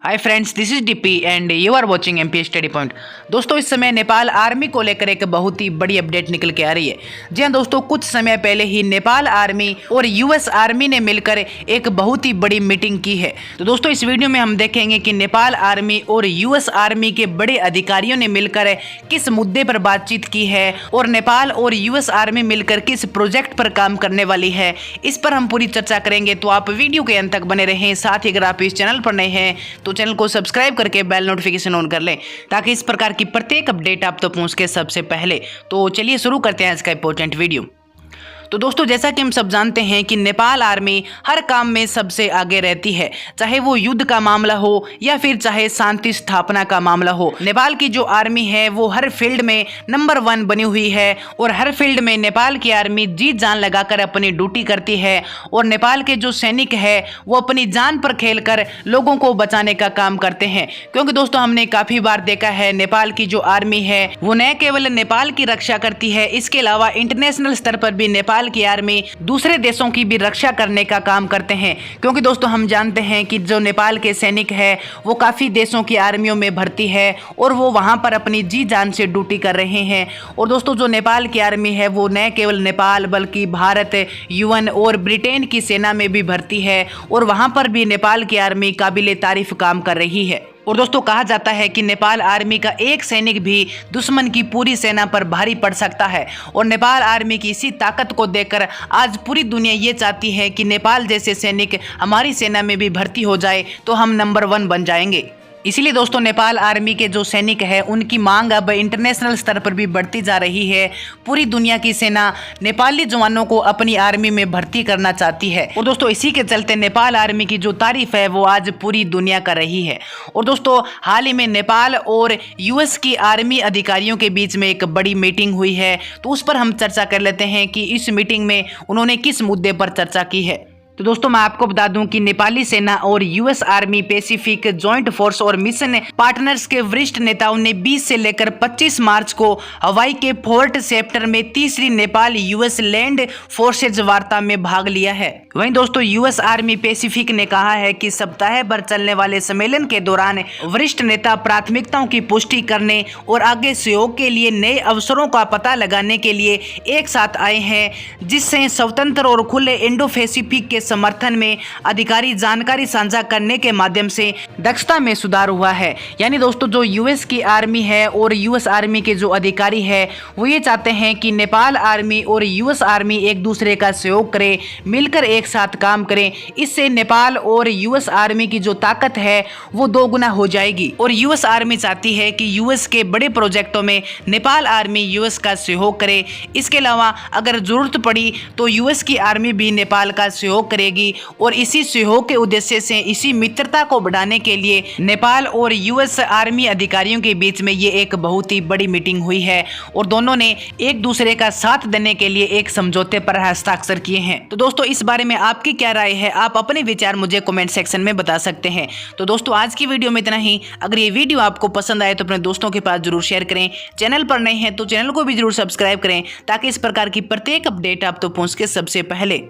Hi friends, this is DP and you are watching MP study point. दोस्तों, इस समय Nepal army को लेकर एक बहुत ही बड़ी अपडेट निकल के आ रही है। जी हाँ दोस्तों, कुछ समय पहले ही नेपाल आर्मी और यूएस आर्मी ने मिलकर एक बहुत ही बड़ी मीटिंग की है। तो दोस्तों, इस वीडियो में हम देखेंगे कि नेपाल आर्मी और यूएस आर्मी के बड़े अधिकारियों ने मिलकर किस मुद्दे पर बातचीत की है और नेपाल और यूएस आर्मी मिलकर किस प्रोजेक्ट पर काम करने वाली है। इस पर हम पूरी चर्चा करेंगे, तो आप वीडियो के अंत तक बने रहें। साथ ही अगर आप इस चैनल पर नए हैं तो चैनल को सब्सक्राइब करके बेल नोटिफिकेशन ऑन कर लें, ताकि इस प्रकार की प्रत्येक अपडेट आप तक पहुंच के सबसे पहले। तो चलिए शुरू करते हैं इसका इंपॉर्टेंट वीडियो। तो दोस्तों, जैसा कि हम सब जानते हैं कि नेपाल आर्मी हर काम में सबसे आगे रहती है, चाहे वो युद्ध का मामला हो या फिर चाहे शांति स्थापना का मामला हो। नेपाल की जो आर्मी है वो हर फील्ड में नंबर 1 बनी हुई है और हर फील्ड में नेपाल की आर्मी जी जान लगाकर अपनी ड्यूटी करती है और नेपाल के जो सैनिक है वो अपनी जान पर खेलकर लोगों को बचाने का काम करते हैं। क्योंकि दोस्तों, हमने काफ़ी बार देखा है नेपाल की जो आर्मी है वो न केवल नेपाल की रक्षा करती है, इसके अलावा इंटरनेशनल स्तर पर भी नेपाल की आर्मी दूसरे देशों की भी रक्षा करने का काम करते हैं। क्योंकि दोस्तों, हम जानते हैं कि जो नेपाल के सैनिक है वो काफ़ी देशों की आर्मियों में भर्ती है और वो वहां पर अपनी जी जान से ड्यूटी कर रहे हैं। और दोस्तों, जो नेपाल की आर्मी है वो न केवल नेपाल बल्कि भारत, यूएन और ब्रिटेन की सेना में भी भर्ती है और वहां पर भी नेपाल की आर्मी काबिले तारीफ काम कर रही है। और दोस्तों, कहा जाता है कि नेपाल आर्मी का एक सैनिक भी दुश्मन की पूरी सेना पर भारी पड़ सकता है। और नेपाल आर्मी की इसी ताकत को देखकर आज पूरी दुनिया ये चाहती है कि नेपाल जैसे सैनिक हमारी सेना में भी भर्ती हो जाए तो हम नंबर 1 बन जाएंगे। इसीलिए दोस्तों, नेपाल आर्मी के जो सैनिक है उनकी मांग अब इंटरनेशनल स्तर पर भी बढ़ती जा रही है। पूरी दुनिया की सेना नेपाली जवानों को अपनी आर्मी में भर्ती करना चाहती है। और दोस्तों, इसी के चलते नेपाल आर्मी की जो तारीफ है वो आज पूरी दुनिया कर रही है। और दोस्तों, हाल ही में नेपाल और यूएस की आर्मी अधिकारियों के बीच में एक बड़ी मीटिंग हुई है, तो उस पर हम चर्चा कर लेते हैं कि इस मीटिंग में उन्होंने किस मुद्दे पर चर्चा की है। तो दोस्तों, मैं आपको बता दूं कि नेपाली सेना और US army Pacific joint force और मिशन पार्टनर्स के वरिष्ठ नेताओं ने 20 से लेकर 25 मार्च को हवाई के फोर्ट सेप्टर में तीसरी नेपाल यूएस लैंड फोर्सेज वार्ता में भाग लिया है। वहीं दोस्तों, यूएस आर्मी पैसिफिक ने कहा है कि सप्ताह भर चलने वाले सम्मेलन के दौरान वरिष्ठ नेता प्राथमिकताओं की पुष्टि करने और आगे सहयोग के लिए नए अवसरों का पता लगाने के लिए एक साथ आए हैं, जिससे स्वतंत्र और खुले इंडो पैसिफिक के समर्थन में अधिकारी जानकारी साझा करने के माध्यम से दक्षता में सुधार हुआ है। यानी दोस्तों, जो यूएस की आर्मी है और यूएस आर्मी के जो अधिकारी है वो ये चाहते हैं कि नेपाल आर्मी और यूएस आर्मी एक दूसरे का सहयोग करें, मिलकर एक साथ काम करें। इससे नेपाल और यूएस आर्मी की जो ताकत है वो 2 गुना हो जाएगी। और यूएस आर्मी चाहती है कि यूएस के बड़े प्रोजेक्टों में नेपाल आर्मी यूएस का सहयोग करे। इसके अलावा अगर जरूरत पड़ी तो यूएस की आर्मी भी नेपाल का सहयोग करेगी। और इसी सहयोग के उद्देश्य से, इसी मित्रता को बढ़ाने के लिए नेपाल और यूएस आर्मी अधिकारियों के बीच में ये एक बहुत ही बड़ी मीटिंग हुई है और दोनों ने एक दूसरे का साथ देने के लिए एक समझौते पर हस्ताक्षर किए हैं। तो दोस्तों, इस बारे में आपकी क्या राय है? आप अपने विचार मुझे कमेंट सेक्शन में बता सकते हैं। तो दोस्तों, आज की वीडियो में इतना ही। अगर ये वीडियो आपको पसंद आए तो अपने दोस्तों के पास जरूर शेयर करें। चैनल पर नए हैं तो चैनल को भी जरूर सब्सक्राइब करें, ताकि इस प्रकार की प्रत्येक अपडेट आप तो पहुंच के सबसे पहले।